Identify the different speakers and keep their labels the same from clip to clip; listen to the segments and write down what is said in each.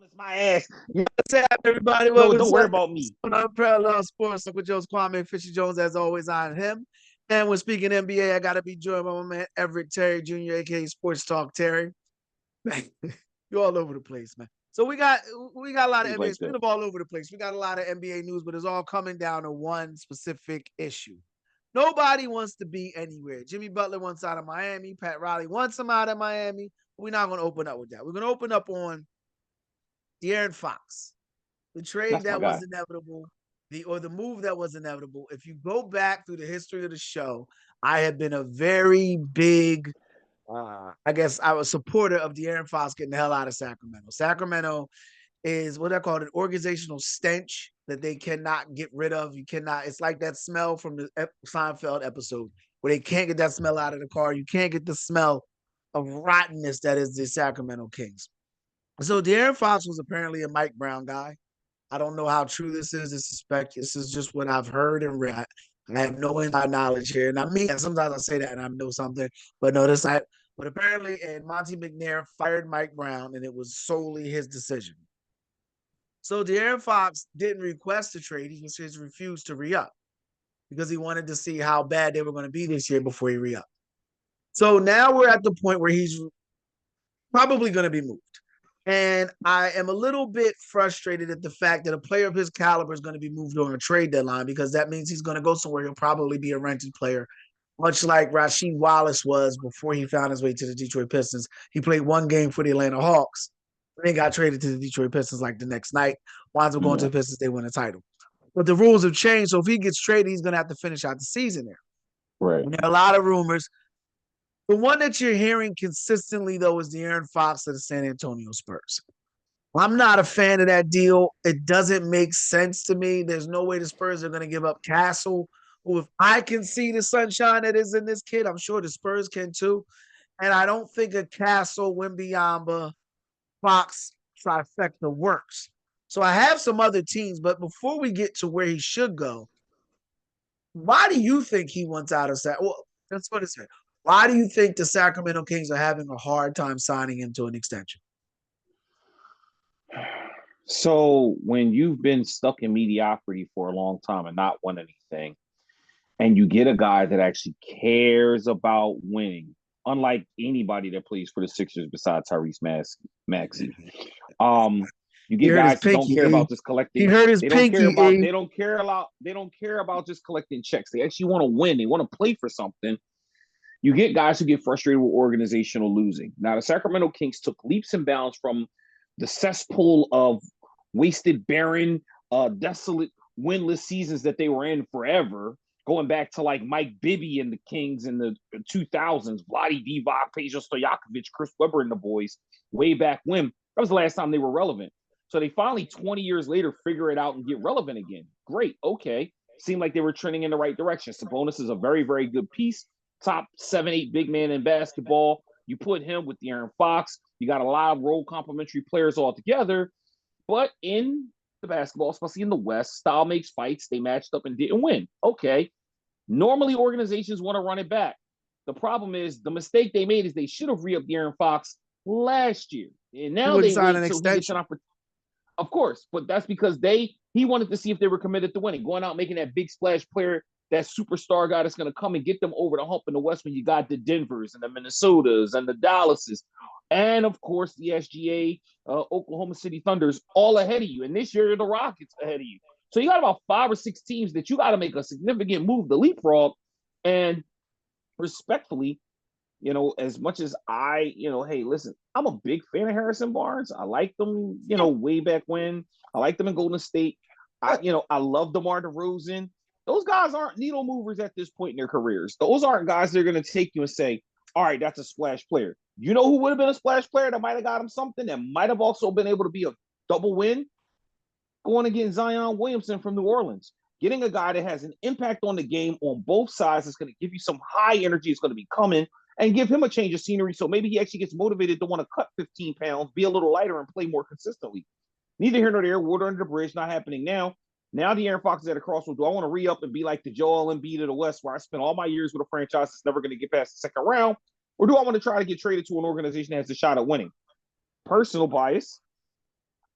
Speaker 1: It's my ass. What's up, everybody?
Speaker 2: No,
Speaker 1: Welcome
Speaker 2: don't
Speaker 1: to
Speaker 2: worry about me.
Speaker 1: Unparalleled Sports. With Joe's Kwame Fisher Jones, as always, on him. And when speaking NBA, I got to be joined by my man Everett Terry Jr., aka Sports Talk Terry. You're all over the place, man. So we got a lot of
Speaker 2: He's
Speaker 1: NBA.
Speaker 2: like that.
Speaker 1: Speaking of all over the place, we got a lot of NBA news, but it's all coming down to one specific issue. Nobody wants to be anywhere. Jimmy Butler wants out of Miami. Pat Riley wants him out of Miami. We're not going to open up with that. We're going to open up on De'Aaron Fox, the trade
Speaker 2: That's my
Speaker 1: that was
Speaker 2: guy.
Speaker 1: inevitable, the move that was inevitable. If you go back through the history of the show, I have been a very big, I guess I was a supporter of De'Aaron Fox getting the hell out of Sacramento. Sacramento is what I call an organizational stench that they cannot get rid of. You cannot. It's like that smell from the Seinfeld episode where they can't get that smell out of the car. You can't get the smell of rottenness that is the Sacramento Kings. So De'Aaron Fox was apparently a Mike Brown guy. I don't know how true this is. This is This is just what I've heard and read. I have no inside knowledge here. And I mean, sometimes I say that and I know something, but no, this I. But apparently, and Monty McNair fired Mike Brown, and it was solely his decision. So De'Aaron Fox didn't request a trade; he just refused to re-up because he wanted to see how bad they were going to be this year before he re-up. So now we're at the point where he's probably going to be moved. And I am a little bit frustrated at the fact that a player of his caliber is going to be moved on a trade deadline because that means he's going to go somewhere he'll probably be a rented player, much like Rasheed Wallace was before he found his way to the Detroit Pistons. He played one game for the Atlanta Hawks, then got traded to the Detroit Pistons like the next night. Winds up going to
Speaker 2: Yeah,
Speaker 1: the Pistons, they win a title. But the rules have changed, so if he gets traded, he's going to have to finish out the season there.
Speaker 2: right.
Speaker 1: And there are a lot of rumors. The one that you're hearing consistently, though, is the Aaron Fox of the San Antonio Spurs. I'm not a fan of that deal. It doesn't make sense to me. There's no way the Spurs are going to give up Castle, who, if I can see the sunshine that is in this kid, I'm sure the Spurs can too. And I don't think a Castle, Wimbyamba, Fox trifecta works. So I have some other teams, but before we get to where he should go, why do you think he wants out of that? Well, that's what it said. Why do you think the Sacramento Kings are having a hard time signing him to an extension?
Speaker 2: So when you've been stuck in mediocrity for a long time and not won anything, and you get a guy that actually cares about winning, unlike anybody that plays for the Sixers besides Maxey. Um, you
Speaker 1: He
Speaker 2: get
Speaker 1: hurt his
Speaker 2: guys who don't
Speaker 1: pinky.
Speaker 2: care about just
Speaker 1: He
Speaker 2: collecting.
Speaker 1: hurt his
Speaker 2: They don't care
Speaker 1: pinky.
Speaker 2: about. They don't care a lot. They don't care about just collecting checks. They actually want to win. They want to play for something. You get guys who get frustrated with organizational losing. Now, the Sacramento Kings took leaps and bounds from the cesspool of wasted, barren, desolate, winless seasons that they were in forever, going back to like Mike Bibby and the Kings in the 2000s, Vlade Divac, Peja Stojakovic, Chris Webber and the boys, way back when. That was the last time they were relevant. So they finally, 20 years later, figure it out and get relevant again. Great. Okay. Seemed like they were trending in the right direction. Sabonis is a very, very good piece. Top 7, 8 big man in basketball. You put him with De'Aaron Fox. You got a lot of role complementary players all together. But in the basketball, especially in the West, style makes fights. They matched up and didn't win. Okay. Normally, organizations want to run it back. The problem is the mistake they made is they should have re-upped De'Aaron Fox last year. And
Speaker 1: He
Speaker 2: now
Speaker 1: wouldn't
Speaker 2: they
Speaker 1: sign an
Speaker 2: wait till he gets an
Speaker 1: extension.
Speaker 2: opportunity. Of course, but that's because he wanted to see if they were committed to winning, going out making that big splash player, that superstar guy that's going to come and get them over the hump in the West when you got the Denvers and the Minnesotas and the Dallases, and of course the SGA, Oklahoma City Thunders, all ahead of you. And this year the Rockets ahead of you. So you got about 5 or 6 teams that you got to make a significant move to leapfrog. And respectfully, as much as hey, listen, I'm a big fan of Harrison Barnes. I like them, way back when. I like them in Golden State. I love DeMar DeRozan. Those guys aren't needle movers at this point in their careers. Those aren't guys that are going to take you and say, all right, that's a splash player. You know who would have been a splash player that might have got him something that might have also been able to be a double win? Going against Zion Williamson from New Orleans. Getting a guy that has an impact on the game on both sides is going to give you some high energy. It's going to be coming and give him a change of scenery. So maybe he actually gets motivated to want to cut 15 pounds, be a little lighter, and play more consistently. Neither here nor there. Water under the bridge, not happening now. Now De'Aaron Fox is at a crossroads. Do I want to re-up and be like the Joel Embiid of the West, where I spent all my years with a franchise that's never going to get past the second round? Or do I want to try to get traded to an organization that has a shot at winning? Personal bias.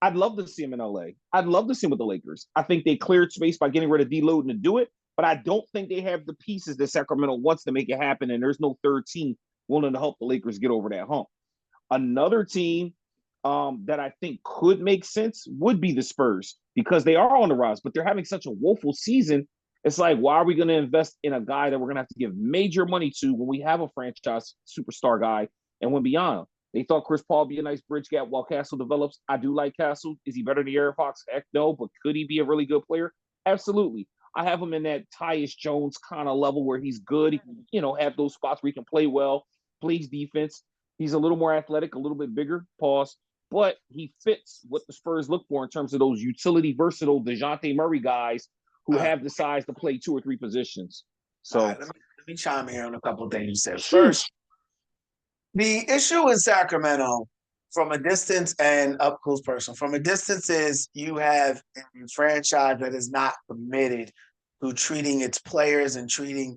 Speaker 2: I'd love to see him in LA. I'd love to see him with the Lakers. I think they cleared space by getting rid of D-Load to do it, but I don't think they have the pieces that Sacramento wants to make it happen, and there's no third team willing to help the Lakers get over that hump. Another team that I think could make sense would be the Spurs because they are on the rise, but they're having such a woeful season. It's like, why are we going to invest in a guy that we're going to have to give major money to when we have a franchise superstar guy and went beyond? They thought Chris Paul would be a nice bridge gap while Castle develops. I do like Castle. Is he better than Aaron Fox? Heck no, but could he be a really good player? Absolutely. I have him in that Tyus Jones kind of level where he's good. He can, have those spots where he can play well, plays defense. He's a little more athletic, a little bit bigger, pause, but he fits what the Spurs look for in terms of those utility, versatile DeJounte Murray guys who have the size to play 2 or 3 positions. So
Speaker 1: let me chime in here on a couple of things you said. First, the issue in Sacramento from a distance and up close personal. From a distance is you have a franchise that is not committed to treating its players and treating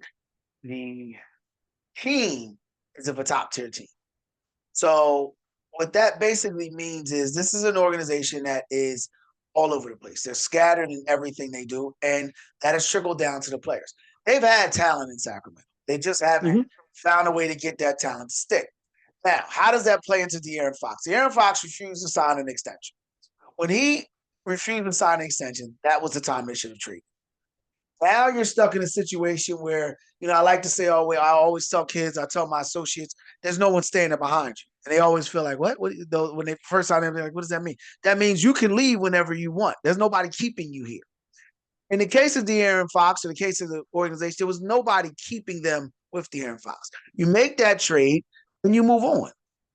Speaker 1: the team as if a top tier team. So what that basically means is this is an organization that is all over the place. They're scattered in everything they do, and that has trickled down to the players. They've had talent in Sacramento. They just haven't found a way to get that talent to stick. Now, how does that play into De'Aaron Fox? De'Aaron Fox refused to sign an extension. When he refused to sign an extension, that was the time they should have treated. Now you're stuck in a situation where, I like to say, I always tell kids, I tell my associates, there's no one standing behind you. And they always feel like, what? When they first sign in, they're like, what does that mean? That means you can leave whenever you want. There's nobody keeping you here. In the case of De'Aaron Fox, in the case of the organization, there was nobody keeping them with De'Aaron Fox. You make that trade and you move on.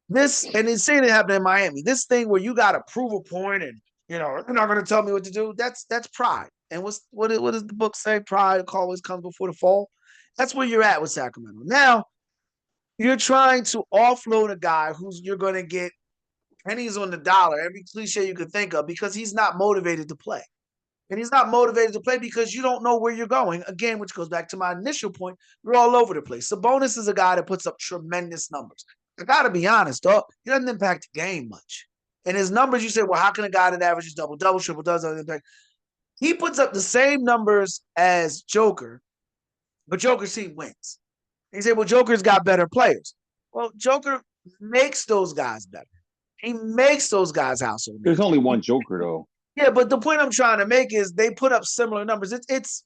Speaker 1: And it's saying it happened in Miami. This thing where you got to prove a point and, they're not going to tell me what to do. That's pride. And what does the book say? Pride always comes before the fall. That's where you're at with Sacramento. Now, you're trying to offload a guy who's you're going to get pennies on the dollar, every cliche you could think of, because he's not motivated to play. And he's not motivated to play because you don't know where you're going. Again, which goes back to my initial point, you're all over the place. Sabonis is a guy that puts up tremendous numbers. I got to be honest, dog. He doesn't impact the game much. And his numbers, you say, well, how can a guy that averages double-double, triple-double, impact? He puts up the same numbers as Joker, but Joker's team wins. He said, well, Joker's got better players. Well, Joker makes those guys better. He makes those guys household.
Speaker 2: There's only one Joker, though.
Speaker 1: Yeah, but the point I'm trying to make is they put up similar numbers. It's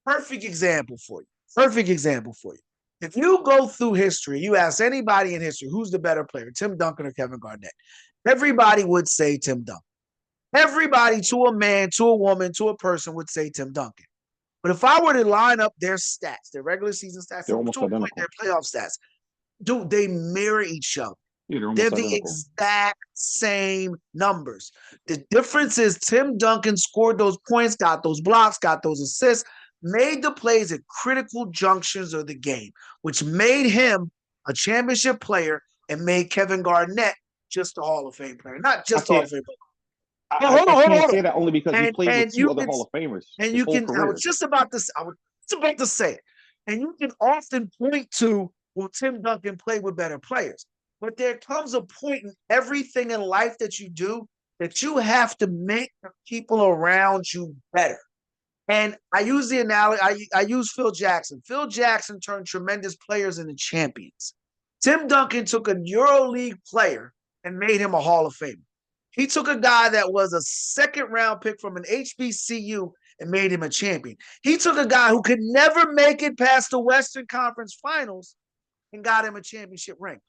Speaker 1: perfect example for you. Perfect example for you. If you go through history, you ask anybody in history, who's the better player, Tim Duncan or Kevin Garnett? Everybody would say Tim Duncan. Everybody, to a man, to a woman, to a person, would say Tim Duncan. But if I were to line up their stats, their regular season stats,
Speaker 2: they're almost identical.
Speaker 1: Their playoff stats, dude, they mirror each other.
Speaker 2: Yeah,
Speaker 1: they're the exact same numbers. The difference is Tim Duncan scored those points, got those blocks, got those assists, made the plays at critical junctions of the game, which made him a championship player and made Kevin Garnett just a Hall of Fame player. Not just a Hall of Fame player.
Speaker 2: I can't say that only because he played with 2 other Hall of Famers.
Speaker 1: And you can, I was just about to say it. And you can often point to, well, Tim Duncan played with better players. But there comes a point in everything in life that you do that you have to make the people around you better. And I use the analogy, I use Phil Jackson. Phil Jackson turned tremendous players into champions. Tim Duncan took a EuroLeague player and made him a Hall of Famer. He took a guy that was a second-round pick from an HBCU and made him a champion. He took a guy who could never make it past the Western Conference Finals and got him a championship ring.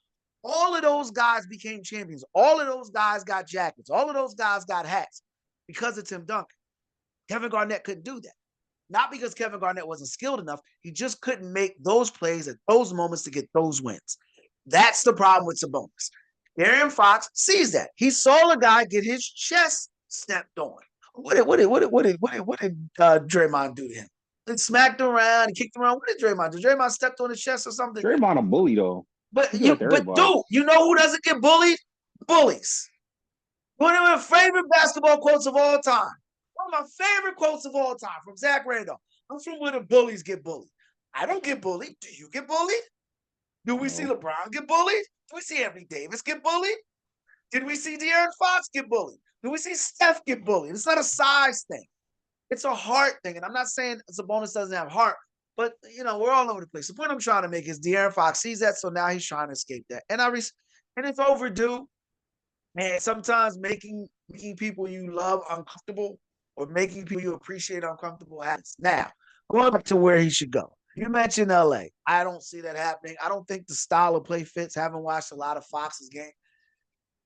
Speaker 1: All of those guys became champions. All of those guys got jackets. All of those guys got hats because of Tim Duncan. Kevin Garnett couldn't do that. Not because Kevin Garnett wasn't skilled enough. He just couldn't make those plays at those moments to get those wins. That's the problem with Sabonis. De'Aaron Fox sees that. He saw a guy get his chest stepped on. What did Draymond do to him? He smacked around, he kicked around. What did Draymond do? Draymond stepped on his chest or something?
Speaker 2: Draymond a bully, though.
Speaker 1: But dude, you know who doesn't get bullied? Bullies. One of my favorite basketball quotes of all time. One of my favorite quotes of all time from Zach Randolph. I'm from where the bullies get bullied. I don't get bullied. Do you get bullied? Do we see LeBron get bullied? Do we see Anthony Davis get bullied? Did we see De'Aaron Fox get bullied? Do we see Steph get bullied? It's not a size thing. It's a heart thing. And I'm not saying Sabonis doesn't have heart, but we're all over the place. The point I'm trying to make is De'Aaron Fox sees that, so now he's trying to escape that. And and it's overdue. And sometimes making people you love uncomfortable or making people you appreciate uncomfortable happens. Now, going back to where he should go. You mentioned LA. I don't see that happening. I don't think the style of play fits. Haven't watched a lot of Fox's game.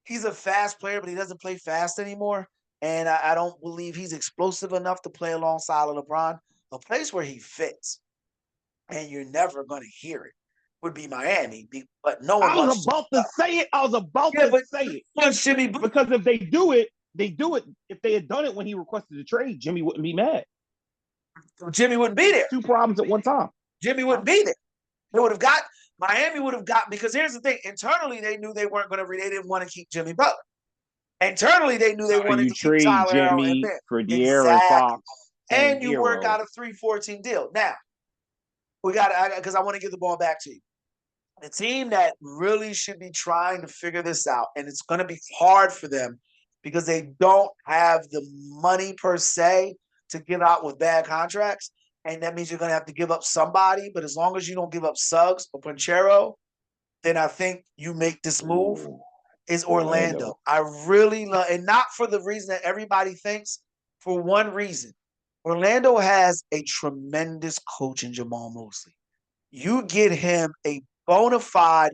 Speaker 1: He's a fast player, but he doesn't play fast anymore. And I don't believe he's explosive enough to play alongside of LeBron. A place where he fits, and you're never going to hear it, would be Miami. But no one
Speaker 2: I was
Speaker 1: wants
Speaker 2: about to say it. I was about
Speaker 1: yeah,
Speaker 2: to
Speaker 1: but
Speaker 2: say it.
Speaker 1: Jimmy,
Speaker 2: because if they do it, they do it. If they had done it when he requested the trade, Jimmy wouldn't be mad.
Speaker 1: Jimmy wouldn't be there.
Speaker 2: Two problems at one time.
Speaker 1: Jimmy wouldn't be there. They would have got Miami would have got because here's the thing. Internally, they knew they weren't going to. They didn't want to keep Jimmy Butler. Internally, they knew they
Speaker 2: So
Speaker 1: wanted
Speaker 2: you
Speaker 1: to keep
Speaker 2: trade
Speaker 1: Tyler Herro and
Speaker 2: Jimmy
Speaker 1: Ben.
Speaker 2: for De'Aaron
Speaker 1: Exactly.
Speaker 2: Fox
Speaker 1: And you work
Speaker 2: Hero.
Speaker 1: out a 3-14 deal. Now, we got because I want to give the ball back to you. The team that really should be trying to figure this out, and it's going to be hard for them because they don't have the money per se to give out with bad contracts. And that means you're going to have to give up somebody. But as long as you don't give up Suggs or Ponchero, then I think you make this move.
Speaker 2: Ooh,
Speaker 1: Is Orlando. I really love, and not for the reason that everybody thinks, for one reason. Orlando has a tremendous coach in Jamal Mosley. You get him a bona fide,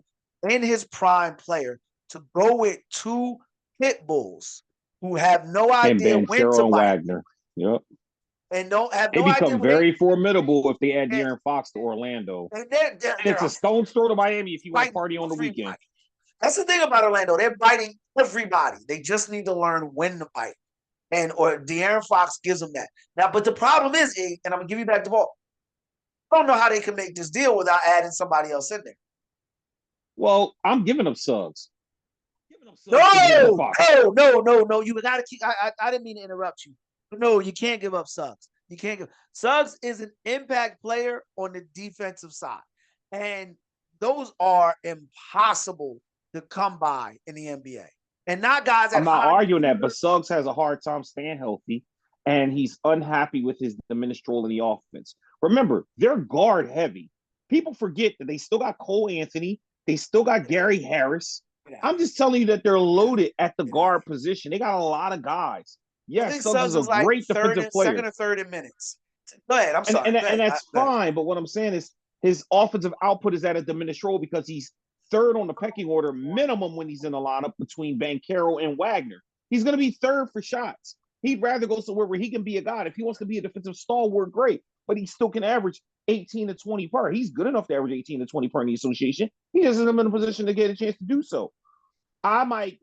Speaker 1: in his prime player to go with two pit bulls who have no
Speaker 2: and
Speaker 1: idea when to
Speaker 2: Banchero and
Speaker 1: bite
Speaker 2: Wagner. Yep.
Speaker 1: and don't have
Speaker 2: They
Speaker 1: no idea
Speaker 2: become
Speaker 1: when they
Speaker 2: very formidable if they add
Speaker 1: and
Speaker 2: De'Aaron Fox to Orlando. And
Speaker 1: they're
Speaker 2: it's a stone's throw to Miami if you want to
Speaker 1: fighting
Speaker 2: party on the weekend.
Speaker 1: everybody. That's the thing about Orlando. They're biting everybody. They just need to learn when to bite. Or De'Aaron Fox gives them that. Now, but the problem is, and I'm gonna give you back the ball. I don't know how they can make this deal without adding somebody else in there.
Speaker 2: Well, I'm giving them Suggs. Giving them
Speaker 1: No,
Speaker 2: Suggs for De'Aaron Fox.
Speaker 1: no. You gotta keep. I didn't mean to interrupt you. No, you can't give up Suggs. You can't give. Suggs is an impact player on the defensive side, and those are impossible to come by in the NBA. And not guys at
Speaker 2: I'm not
Speaker 1: high.
Speaker 2: arguing that, but Suggs has a hard time staying healthy, and he's unhappy with his diminished role in the offense. Remember, they're guard heavy. People forget that they still got Cole Anthony, they still got Gary Harris. I'm just telling you that they're loaded at the guard position. They got a lot of guys.
Speaker 1: I
Speaker 2: Yes,
Speaker 1: think
Speaker 2: Suggs
Speaker 1: Suggs
Speaker 2: is a
Speaker 1: is like
Speaker 2: great defensive player,
Speaker 1: second or third in minutes. Go ahead. I'm
Speaker 2: and
Speaker 1: sorry.
Speaker 2: and,
Speaker 1: Go ahead.
Speaker 2: and that's
Speaker 1: Go ahead.
Speaker 2: fine. But what I'm saying is his offensive output is at a diminished role because he's third on the pecking order minimum when he's in the lineup between Banchero and Wagner. He's going to be third for shots. He'd rather go somewhere where he can be a god. If he wants to be a defensive stalwart, great. But he still can average 18 to 20 per. He's good enough to average 18 to 20 per in the association. He just isn't in a position to get a chance to do so. I might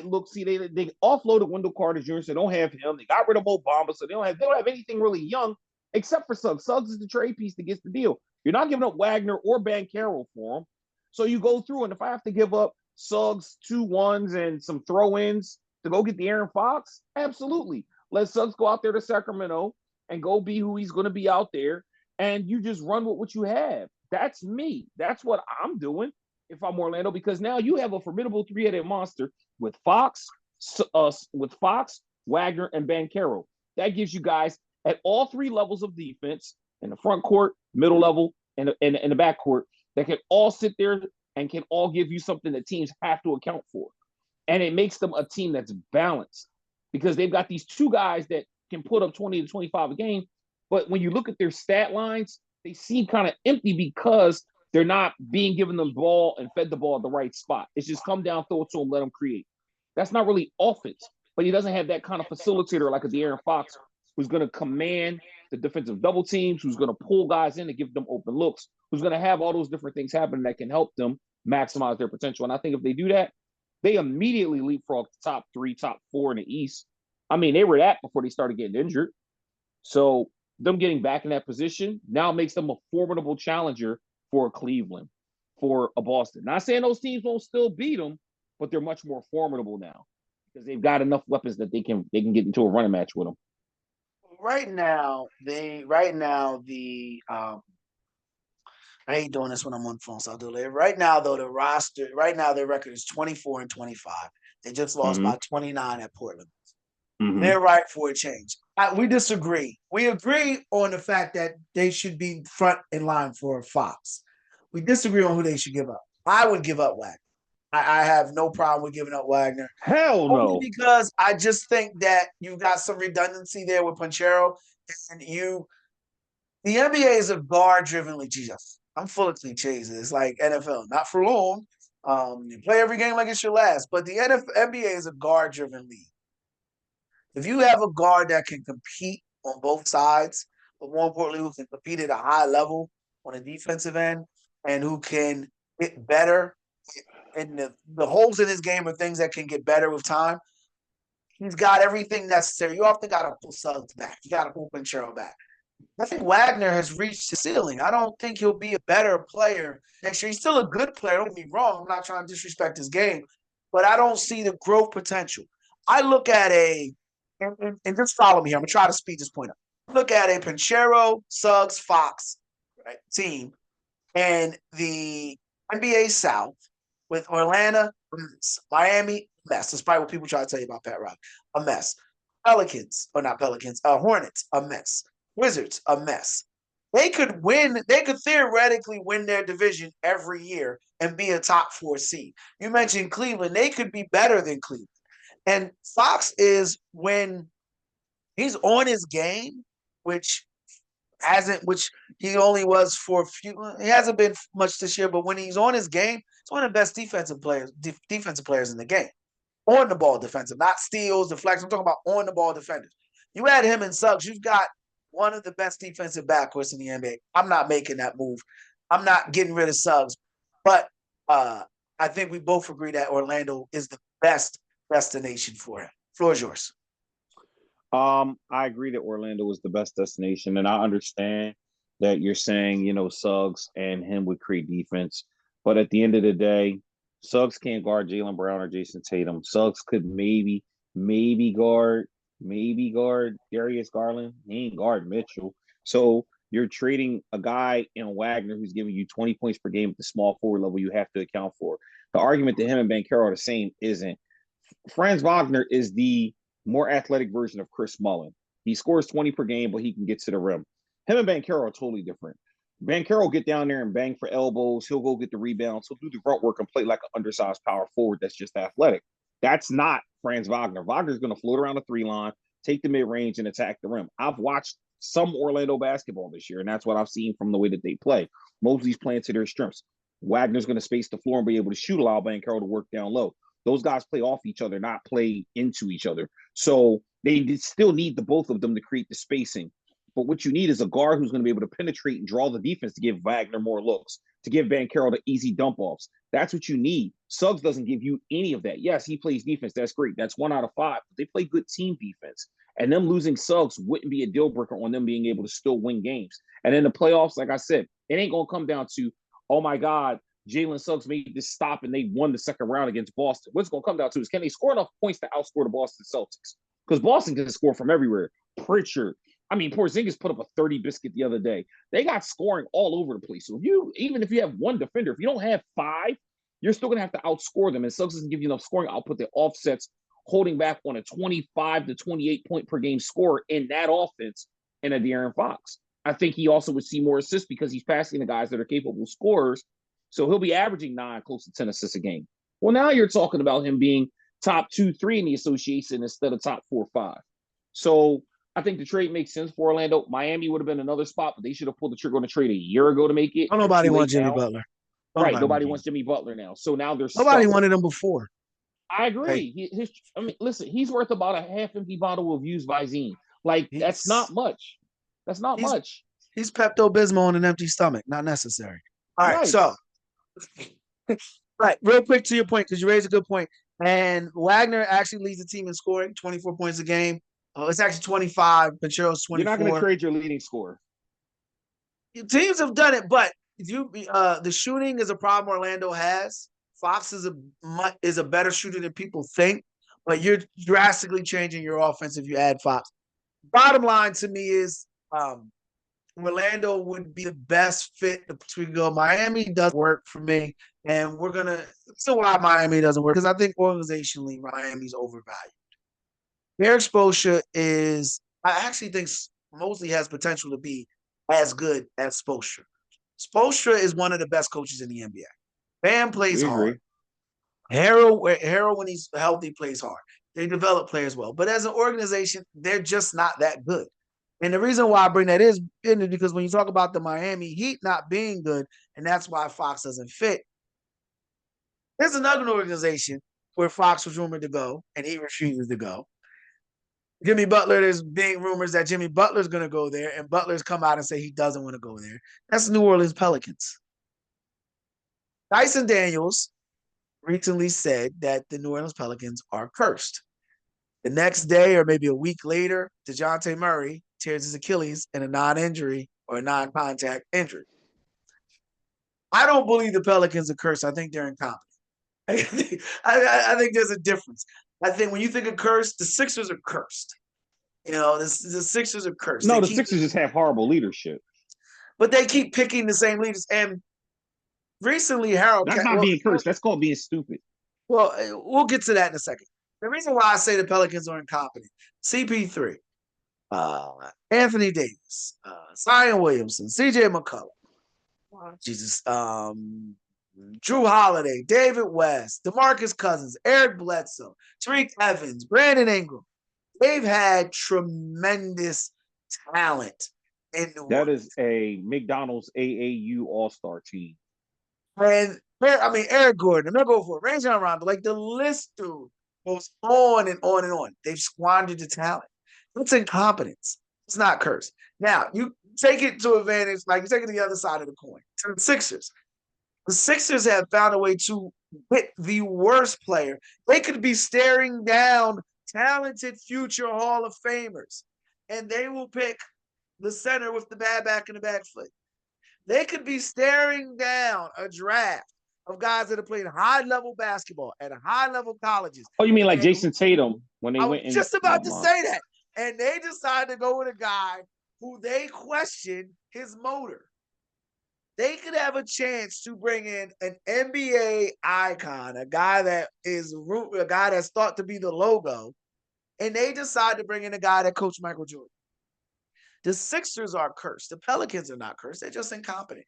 Speaker 2: look. See, they offloaded Wendell Carter Jr. So they don't have him. They got rid of Obama, so they don't have anything really young except for Suggs. Suggs is the trade piece that gets the deal. You're not giving up Wagner or Banchero for him, so you go through. And if I have to give up Suggs 2-1s and some throw-ins to go get the Aaron Fox, absolutely. Let Suggs go out there to Sacramento and go be who he's going to be out there, and you just run with what you have. That's me. That's what I'm doing if I'm Orlando, because now you have a formidable three-headed monster with Fox, Wagner, and Banchero. That gives you guys at all three levels of defense in the front court, middle level, and the back court that can all sit there and can all give you something that teams have to account for. And it makes them a team that's balanced because they've got these two guys that can put up 20 to 25 a game. But when you look at their stat lines, they seem kind of empty because they're not being given the ball and fed the ball at the right spot. It's just come down, throw it to him, let him create. That's not really offense, but he doesn't have that kind of facilitator like a De'Aaron Fox who's going to command the defensive double teams, who's going to pull guys in to give them open looks, who's going to have all those different things happen that can help them maximize their potential. And I think if they do that, they immediately leapfrog the top 3, top 4 in the East. I mean, they were that before they started getting injured. So them getting back in that position now makes them a formidable challenger for a Cleveland, for a Boston. Not saying those teams won't still beat them, but they're much more formidable now because they've got enough weapons that they can get into a running match with them.
Speaker 1: Right now, the I hate doing this when I'm on the phone, so I'll do it later. Right now, though, their record is 24-25. They just lost by 29 at Portland.
Speaker 2: Mm-hmm.
Speaker 1: They're right for a change. We disagree. We agree on the fact that they should be front in line for Fox. We disagree on who they should give up. I would give up Wagner. I have no problem with giving up Wagner.
Speaker 2: Hell
Speaker 1: Only
Speaker 2: no.
Speaker 1: because I just think that you've got some redundancy there with Panchero, and the NBA is a guard-driven league. Jesus, I'm full of cliches. It's like NFL, not for long. You play every game like it's your last, but the NBA is a guard-driven league. If you have a guard that can compete on both sides, but more importantly, who can compete at a high level on the defensive end and who can get better, and the holes in his game are things that can get better with time. He's got everything necessary. You often got to pull Suggs back. You got to pull Pinchero back. I think Wagner has reached the ceiling. I don't think he'll be a better player next year. He's still a good player. Don't get me wrong. I'm not trying to disrespect his game, but I don't see the growth potential. I look at and just follow me here. I'm going to try to speed this point up. Look at a Pinchero, Suggs, Fox right, team and the NBA South with Orlando, Miami, mess. That's probably what people try to tell you about Pat Riley. A mess. Pelicans, or not Pelicans, Hornets, a mess. Wizards, a mess. They could win, they could theoretically win their division every year and be a top 4 seed. You mentioned Cleveland, they could be better than Cleveland. And Fox is when he's on his game, which which he only was for a few. He hasn't been much this year, but when he's on his game, he's one of the best defensive players in the game. On the ball defensive, not steals, deflects. I'm talking about on the ball defenders. You add him and Suggs, you've got one of the best defensive backcourts in the NBA. I'm not making that move. I'm not getting rid of Suggs, but I think we both agree that Orlando is the best destination for him. Floor is yours.
Speaker 2: I agree that Orlando is the best destination, and I understand that you're saying, Suggs and him would create defense. But at the end of the day, Suggs can't guard Jaylen Brown or Jason Tatum. Suggs could maybe guard Darius Garland. He ain't guard Mitchell. So you're trading a guy in Wagner who's giving you 20 points per game at the small forward level you have to account for. The argument that him and Banchero are the same isn't. Franz Wagner is the more athletic version of Chris Mullin. He scores 20 per game, but he can get to the rim. Him and Banchero are totally different. Banchero will get down there and bang for elbows. He'll go get the rebounds. He'll do the grunt work and play like an undersized power forward that's just athletic. That's not Franz Wagner. Wagner's going to float around the 3 line, take the mid range, and attack the rim. I've watched some Orlando basketball this year, and that's what I've seen from the way that they play. Mosley's playing to their strengths. Wagner's going to space the floor and be able to shoot, allow Banchero to work down low. Those guys play off each other, not play into each other. So they still need the both of them to create the spacing. But what you need is a guard who's going to be able to penetrate and draw the defense to give Wagner more looks, to give Banchero the easy dump offs. That's what you need. Suggs doesn't give you any of that. Yes, he plays defense. That's great. That's 1 out of 5. But they play good team defense. And them losing Suggs wouldn't be a deal breaker on them being able to still win games. And in the playoffs, like I said, it ain't going to come down to, oh my God, Jalen Suggs made this stop and they won the second round against Boston. What's going to come down to is, can they score enough points to outscore the Boston Celtics? Because Boston can score from everywhere. Pritchard. Porzingis put up a 30 biscuit the other day. They got scoring all over the place. So even if you have one defender, if you don't have 5, you're still going to have to outscore them. And Suggs doesn't give you enough scoring output that offsets holding back on a 25 to 28 point per game score in that offense in a De'Aaron Fox. I think he also would see more assists because he's passing the guys that are capable scorers. So he'll be averaging 9, close to 10 assists a game. Well, now you're talking about him being top 2, 3 in the association instead of top 4, 5. So I think the trade makes sense for Orlando. Miami would have been another spot, but they should have pulled the trigger on the trade a year ago to make it.
Speaker 1: Oh,
Speaker 2: They're
Speaker 1: nobody
Speaker 2: too late
Speaker 1: wants Jimmy
Speaker 2: now.
Speaker 1: Butler.
Speaker 2: Right. Nobody wants Jimmy Butler now. So now they're
Speaker 1: Nobody
Speaker 2: stuck.
Speaker 1: wanted him before.
Speaker 2: I agree. Listen, he's worth about a half-empty bottle of used Visine. Like, that's not much. That's not much.
Speaker 1: He's Pepto-Bismol on an empty stomach. Not necessary. All right,
Speaker 2: Right.
Speaker 1: so right, real quick to your point, because you raised a good point. And Wagner actually leads the team in scoring, 24 points a game. It's actually 25. Panchero's 24.
Speaker 2: You're not going to trade your leading scorer.
Speaker 1: Teams have done it, but the shooting is a problem Orlando has. Fox is a better shooter than people think, but you're drastically changing your offense if you add Fox. Bottom line to me is Orlando would be the best fit. We go Miami doesn't work for me, and we're gonna. So why Miami doesn't work? Because I think organizationally Miami's overvalued. Eric Spoelstra is, I actually think Mosley has potential to be as good as Spoelstra. Spoelstra is one of the best coaches in the NBA. Bam plays
Speaker 2: We
Speaker 1: hard.
Speaker 2: agree.
Speaker 1: Harrell, when he's healthy, plays hard. They develop players well. But as an organization, they're just not that good. And the reason why I bring that is because when you talk about the Miami Heat not being good, and that's why Fox doesn't fit, there's another organization where Fox was rumored to go, and he refuses to go. Jimmy Butler, there's being rumors that Jimmy Butler's going to go there, and Butler's come out and say he doesn't want to go there. That's the New Orleans Pelicans. Dyson Daniels recently said that the New Orleans Pelicans are cursed. The next day, or maybe a week later, DeJounte Murray tears his Achilles in a non-injury or a non-contact injury. I don't believe the Pelicans are cursed. I think they're incompetent. I think there's a difference. I think when you think of cursed, the Sixers are cursed. The Sixers are cursed.
Speaker 2: No, the Sixers just have horrible leadership.
Speaker 1: But they keep picking the same leaders. And recently, Harold,
Speaker 2: That's not being cursed. That's called being stupid.
Speaker 1: we'll get to that in a second. The reason why I say the Pelicans are incompetent: CP3, Anthony Davis, Zion Williamson, CJ McCollum, Jesus, Drew Holiday, David West, DeMarcus Cousins, Eric Bledsoe, Tariq Evans, Brandon Ingram. They've had tremendous talent in New
Speaker 2: That
Speaker 1: Orleans.
Speaker 2: is a McDonald's AAU All-Star team.
Speaker 1: And Eric Gordon, I'm not going for it. Rajon Rondo, like the list, dude, goes on and on and on. They've squandered the talent. It's incompetence. It's not cursed. Now, you take it to advantage, like you take it to the other side of the coin, to the Sixers. The Sixers have found a way to hit the worst player. They could be staring down talented future Hall of Famers, and they will pick the center with the bad back and the back foot. They could be staring down a draft of guys that have played high level basketball at high level colleges.
Speaker 2: Oh, you mean like
Speaker 1: And
Speaker 2: Jason Tatum when they
Speaker 1: I was
Speaker 2: went in?
Speaker 1: just about to say that. And they decided to go with a guy who they question his motor. They could have a chance to bring in an NBA icon, a guy that's thought to be the logo, and they decide to bring in a guy that coached Michael Jordan. The Sixers are cursed. The Pelicans are not cursed. They're just incompetent.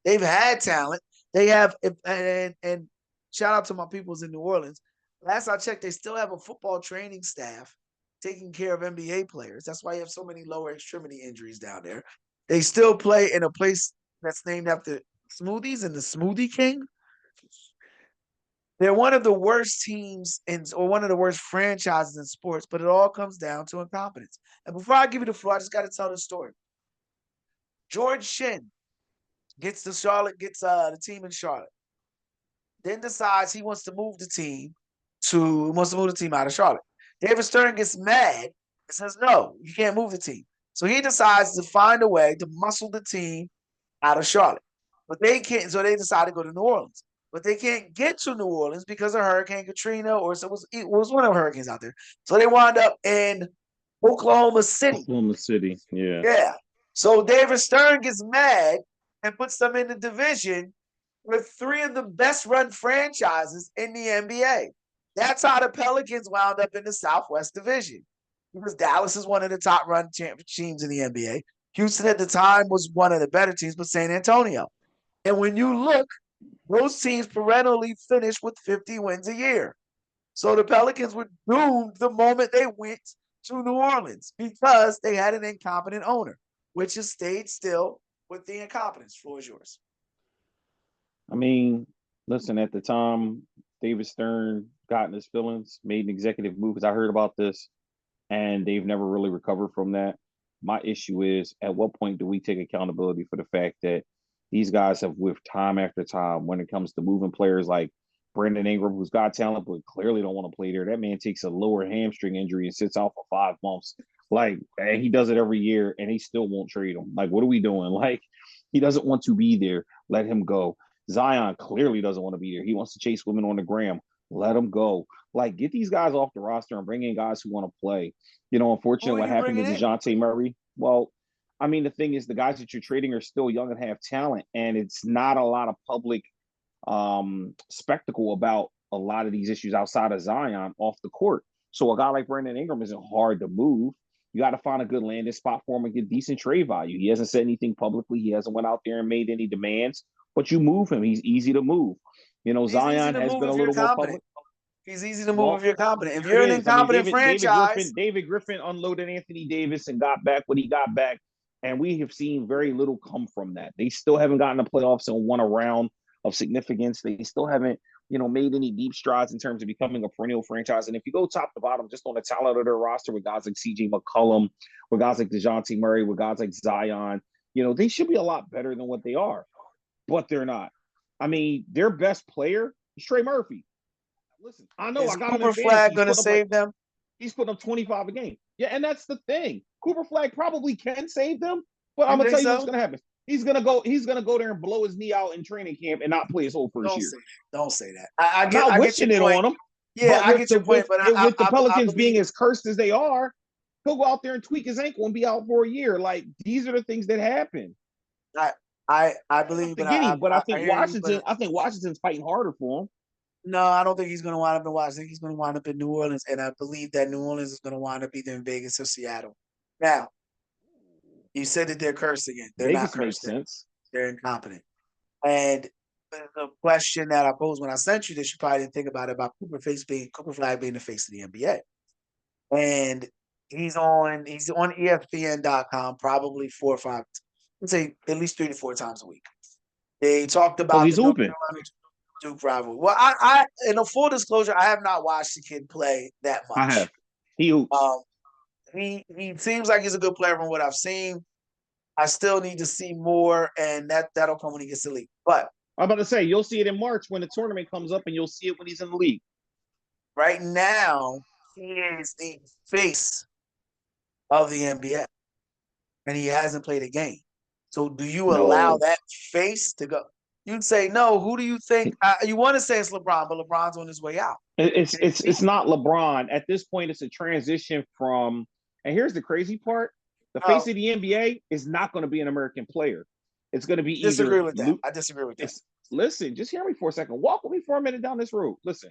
Speaker 1: They've had talent. They have, and shout out to my peoples in New Orleans. Last I checked, they still have a football training staff taking care of NBA players. That's why you have so many lower extremity injuries down there. They still play in a place that's named after smoothies and the Smoothie King. They're one of the worst teams or one of the worst franchises in sports, but it all comes down to incompetence. And before I give you the floor, I just got to tell the story. George Shin gets the team in Charlotte, then decides he wants to move the team out of Charlotte. David Stern gets mad and says, no, you can't move the team. So he decides to find a way to muscle the team out of Charlotte. But they can't, so they decide to go to New Orleans. But they can't get to New Orleans because of Hurricane Katrina, or so it was one of the hurricanes out there. So they wound up in Oklahoma City.
Speaker 2: Oklahoma City, yeah.
Speaker 1: Yeah. So David Stern gets mad and puts them in the division with three of the best run franchises in the NBA. That's how the Pelicans wound up in the Southwest Division, because Dallas is one of the top run teams in the NBA. Houston at the time was one of the better teams, but San Antonio. And when you look, those teams perennially finish with 50 wins a year. So the Pelicans were doomed the moment they went to New Orleans because they had an incompetent owner, which has stayed still with the incompetence. Floor is yours.
Speaker 2: I mean, listen, at the time, David Stern got in his feelings, made an executive move, because I heard about this, and they've never really recovered from that. My issue is, at what point do we take accountability for the fact that these guys have whiffed time after time when it comes to moving players like Brandon Ingram, who's got talent but clearly don't want to play there. That man takes a lower hamstring injury and sits out for 5 months. Like, and he does it every year, and he still won't trade him. Like, what are we doing? Like, he doesn't want to be there. Let him go. Zion clearly doesn't want to be there. He wants to chase women on the gram. Let him go. Like, get these guys off the roster and bring in guys who want to play. Unfortunately, what happened to DeJounte Murray? Well, I mean, the thing is, the guys that you're trading are still young and have talent, and it's not a lot of public spectacle about a lot of these issues outside of Zion off the court. So a guy like Brandon Ingram isn't hard to move. You got to find a good landing spot for him and get decent trade value. He hasn't said anything publicly. He hasn't went out there and made any demands, but you move him. He's easy to move.
Speaker 1: He's easy
Speaker 2: Zion
Speaker 1: to
Speaker 2: has
Speaker 1: move
Speaker 2: been a
Speaker 1: if you're
Speaker 2: little more
Speaker 1: competent.
Speaker 2: public.
Speaker 1: He's easy to move if
Speaker 2: Well,
Speaker 1: you're competent. If
Speaker 2: here it
Speaker 1: you're an
Speaker 2: is. I mean,
Speaker 1: incompetent
Speaker 2: David
Speaker 1: franchise,
Speaker 2: Griffin unloaded Anthony Davis and got back what he got back, and we have seen very little come from that. They still haven't gotten the playoffs and won a round of significance. They still haven't, made any deep strides in terms of becoming a perennial franchise. And if you go top to bottom, just on the talent of their roster with guys like CJ McCollum, with guys like DeJounte Murray, with guys like Zion, they should be a lot better than what they are, but they're not. I mean, their best player is Trey Murphy. Listen, I know
Speaker 1: is
Speaker 2: I got him in
Speaker 1: Cooper
Speaker 2: fantasy.
Speaker 1: Flagg going to save them?
Speaker 2: He's putting up 25 a game. Yeah, and that's the thing. Cooper Flagg probably can save them, but
Speaker 1: You
Speaker 2: I'm gonna
Speaker 1: think
Speaker 2: tell you what's
Speaker 1: so?
Speaker 2: gonna happen. He's gonna go there and blow his knee out in training camp and not play his whole first
Speaker 1: Don't
Speaker 2: year.
Speaker 1: say that. Don't say that. I
Speaker 2: I'm
Speaker 1: get
Speaker 2: not
Speaker 1: I get your
Speaker 2: wishing it
Speaker 1: point.
Speaker 2: on him,
Speaker 1: Yeah,
Speaker 2: but
Speaker 1: I get your point. But
Speaker 2: with the
Speaker 1: I
Speaker 2: Pelicans being
Speaker 1: believe
Speaker 2: as cursed as they are, he'll go out there and tweak his ankle and be out for a year. Like these are the things that happen.
Speaker 1: I I
Speaker 2: Right off
Speaker 1: believe,
Speaker 2: the
Speaker 1: and
Speaker 2: beginning, but
Speaker 1: I hear you. But
Speaker 2: I think Washington's fighting harder for him.
Speaker 1: no, I don't think he's going to wind up in Washington. I think he's going to wind up in New Orleans, and I believe that New Orleans is going to wind up either in Vegas or Seattle. Now, you said that they're cursed again. They're not
Speaker 2: Vegas makes
Speaker 1: cursed.
Speaker 2: sense.
Speaker 1: They're incompetent. And the question that I posed when I sent you this, you probably didn't think about Cooper Flag being the face of the NBA. And he's on ESPN.com probably 4 or 5, let's say at least 3 to 4 times a week. They talked
Speaker 2: Because
Speaker 1: about the
Speaker 2: he's
Speaker 1: North
Speaker 2: hooping.
Speaker 1: Carolina Duke rivalry. Well, I in a full disclosure, I have not watched the kid play that
Speaker 2: I
Speaker 1: much.
Speaker 2: have. He hoops.
Speaker 1: Um, he seems like he's a good player from what I've seen. I still need to see more, and that'll come when he gets to the league. But
Speaker 2: I'm about to say you'll see it in March when the tournament comes up, and you'll see it when he's in the league.
Speaker 1: right now, he is the face of the NBA, and he hasn't played a game. So, do you allow
Speaker 2: No,
Speaker 1: that face to go? You'd say no. Who do you think? You want to say it's LeBron, but LeBron's on his way out.
Speaker 2: it's not LeBron at this point. It's a transition from. And here's the crazy part: the face
Speaker 1: Oh,
Speaker 2: of the NBA is not going to be an American player. It's going to be
Speaker 1: disagree
Speaker 2: either
Speaker 1: with that.
Speaker 2: Luke.
Speaker 1: I disagree with that.
Speaker 2: It's listen. Just hear me for a second. Walk with me for a minute down this road. Listen.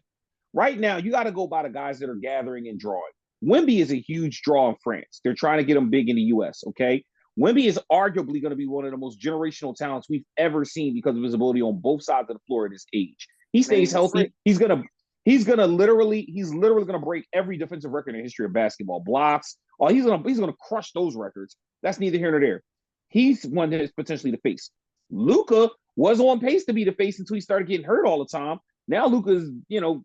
Speaker 2: Right now, you got to go by the guys that are gathering and drawing. Wemby is a huge draw in France. They're trying to get him big in the U.S. Okay, Wemby is arguably going to be one of the most generational talents we've ever seen because of his ability on both sides of the floor at his age. He
Speaker 1: Man,
Speaker 2: stays
Speaker 1: he's a freak.
Speaker 2: healthy. He's literally gonna break every defensive record in the history of basketball. Blocks. Oh, he's gonna crush those records. That's neither here nor there. He's one that is potentially the face. Luka was on pace to be the face until he started getting hurt all the time. Now Luka's,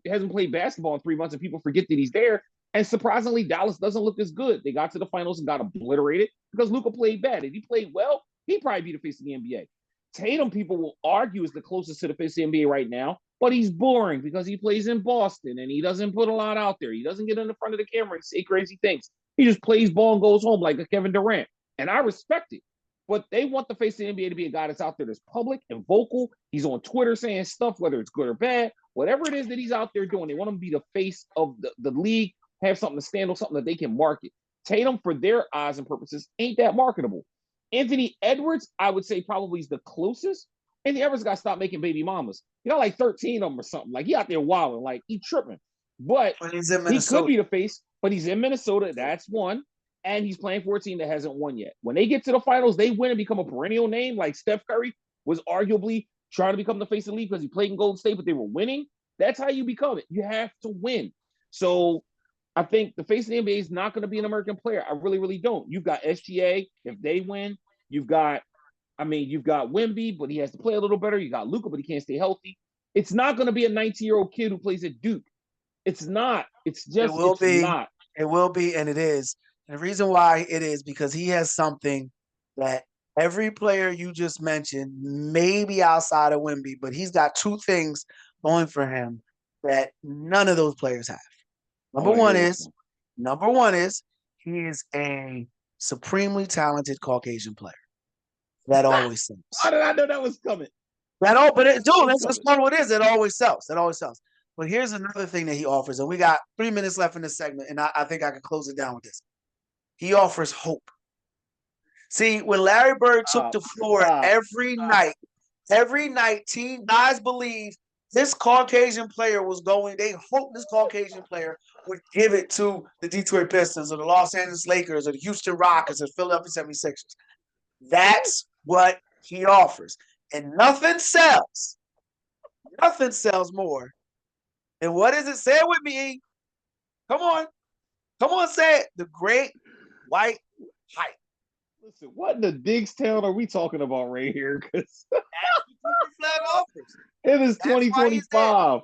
Speaker 2: hasn't played basketball in 3 months and people forget that he's there. And surprisingly, Dallas doesn't look as good. They got to the finals and got obliterated because Luka played bad. If he played well, he'd probably be the face of the NBA. Tatum, people will argue, is the closest to the face of the NBA right now, but he's boring because he plays in Boston and he doesn't put a lot out there. He doesn't get in the front of the camera and say crazy things. He just plays ball and goes home like a Kevin Durant. And I respect it. But they want the face of the NBA to be a guy that's out there that's public and vocal. He's on Twitter saying stuff, whether it's good or bad, whatever it is that he's out there doing. They want him to be the face of the league, have something to stand on, something that they can market. Tatum, for their eyes and purposes, ain't that marketable. Anthony Edwards, I would say probably is the closest. Anthony Edwards got to stop making baby mamas. He got like 13 of them or something. Like he out there wilding, like he tripping. But
Speaker 1: When he's in
Speaker 2: he could
Speaker 1: Minnesota,
Speaker 2: be the face, but he's in Minnesota. That's one. And he's playing for a team that hasn't won yet. When they get to the finals, they win and become a perennial name. Like Steph Curry was arguably trying to become the face of the league because he played in Golden State, but they were winning. That's how you become it. You have to win. So I think the face of the NBA is not going to be an American player. I really, really don't. You've got SGA. If they win, you've got Wemby, but he has to play a little better. You got Luka, but he can't stay healthy. It's not going to be a 19-year-old kid who plays at Duke. It's not.
Speaker 1: it will
Speaker 2: It's
Speaker 1: be.
Speaker 2: not.
Speaker 1: It will be, and it is. And the reason why it is because he has something that every player you just mentioned, maybe outside of Wemby, but he's got two things going for him that none of those players have.
Speaker 2: I
Speaker 1: Number
Speaker 2: want to
Speaker 1: one
Speaker 2: hear this
Speaker 1: is,
Speaker 2: one.
Speaker 1: number one is he is a supremely talented Caucasian player. That always
Speaker 2: How
Speaker 1: sells.
Speaker 2: did I know that was coming?
Speaker 1: But
Speaker 2: I knew it
Speaker 1: dude,
Speaker 2: was
Speaker 1: that's
Speaker 2: coming.
Speaker 1: part of what it is. It always sells. It always sells. But here's another thing that he offers, and we got 3 minutes left in this segment, and I think I can close it down with this. He offers hope. See, when Larry Bird took
Speaker 2: Stop.
Speaker 1: the floor
Speaker 2: Stop. Stop.
Speaker 1: every night, team guys believe this Caucasian player was going. They hoped this Caucasian player would give it to the Detroit Pistons or the Los Angeles Lakers or the Houston Rockets or Philadelphia 76ers. That's what he offers. And nothing sells. Nothing sells more. And what is it? Say it with me. Come on. Come on, say it. The great white hype.
Speaker 2: Listen, what in the Digstown are we talking about right here? Because
Speaker 1: That's what Cooper Flag offers.
Speaker 2: it is
Speaker 1: That's why he's there.
Speaker 2: 2025.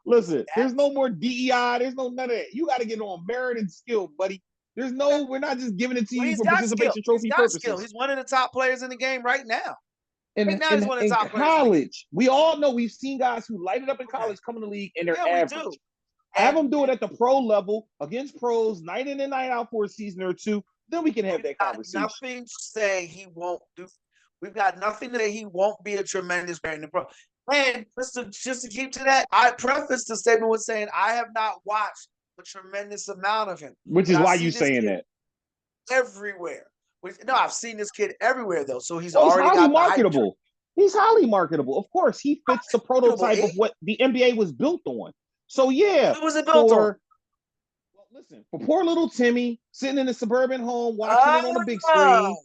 Speaker 2: Listen, there's
Speaker 1: That's
Speaker 2: no more DEI. There's no none of that. You got to get on merit and skill, buddy. There's no, we're not just giving it to
Speaker 1: well,
Speaker 2: you
Speaker 1: he's
Speaker 2: for
Speaker 1: got skill.
Speaker 2: participation
Speaker 1: He's
Speaker 2: trophy
Speaker 1: got skill.
Speaker 2: purposes.
Speaker 1: He's one of the top players in the game right now. Right
Speaker 2: In,
Speaker 1: now, he's
Speaker 2: in,
Speaker 1: one of the
Speaker 2: in
Speaker 1: top players in the game.
Speaker 2: college, we all know we've seen guys who lighted up in
Speaker 1: Okay.
Speaker 2: college come in the league and they're
Speaker 1: Yeah, we
Speaker 2: average.
Speaker 1: do.
Speaker 2: Have them do it at the pro level against pros, night in and night out for a season or two. Then we can have that conversation.
Speaker 1: Nothing to say he won't do. We've got nothing to say he won't be a tremendous player in the pro. And just to keep to that, I prefaced the statement with saying I have not watched a tremendous amount of him.
Speaker 2: Which is why you saying that.
Speaker 1: Everywhere. No, I've seen this kid everywhere though. So he's
Speaker 2: Well,
Speaker 1: already
Speaker 2: highly
Speaker 1: got
Speaker 2: marketable. He's highly marketable. Of course, he fits the prototype of what the NBA was built on. So yeah,
Speaker 1: what was it built on?
Speaker 2: Well, listen, for poor little Timmy sitting in a suburban home watching it on the big screen,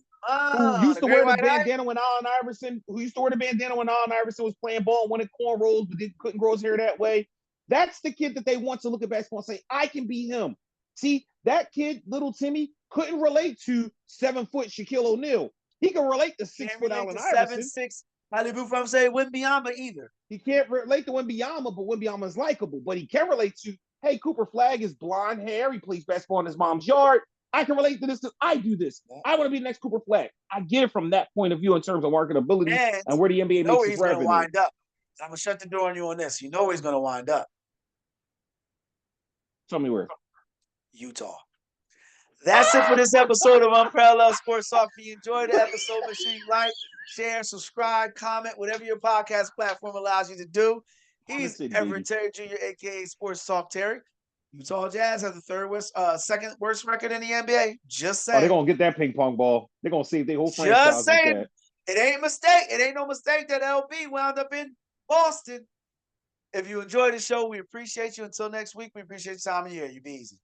Speaker 2: who used to wear the bandana when Allen Iverson, was playing ball and wanted cornrows but couldn't grow his hair that way. That's the kid that they want to look at basketball and say, I can be him. See, that kid, little Timmy, couldn't relate to 7-foot Shaquille O'Neal. He can relate to 6-foot Allen Iverson.
Speaker 1: 7'6" Hollywood from say Wembanyama either.
Speaker 2: He can't relate to Wembanyama, but Wembanyama is likable. But he can relate to, hey, Cooper Flagg is blonde hair. He plays basketball in his mom's yard. I can relate to this. I do this. I want to be the next Cooper Flagg. I get it from that point of view in terms of marketability and where the NBA makes its revenue.
Speaker 1: Wind up. I'm gonna shut the door on you on this. You know he's gonna wind up.
Speaker 2: Tell me where.
Speaker 1: Utah. That's it for this episode of Unparalleled Sports Talk. If you enjoyed the episode, make sure you like, share, subscribe, comment, whatever your podcast platform allows you to do. He's Everett Terry Jr., aka Sports Talk Terry. Utah Jazz have the second worst record in the NBA. Just saying.
Speaker 2: Oh, they're gonna get that ping pong ball. They're gonna save their whole franchise.
Speaker 1: Just saying. With that. It ain't a mistake. It ain't no mistake that LB wound up in Boston. If you enjoyed the show, we appreciate you. Until next week, we appreciate your time of year. You be easy.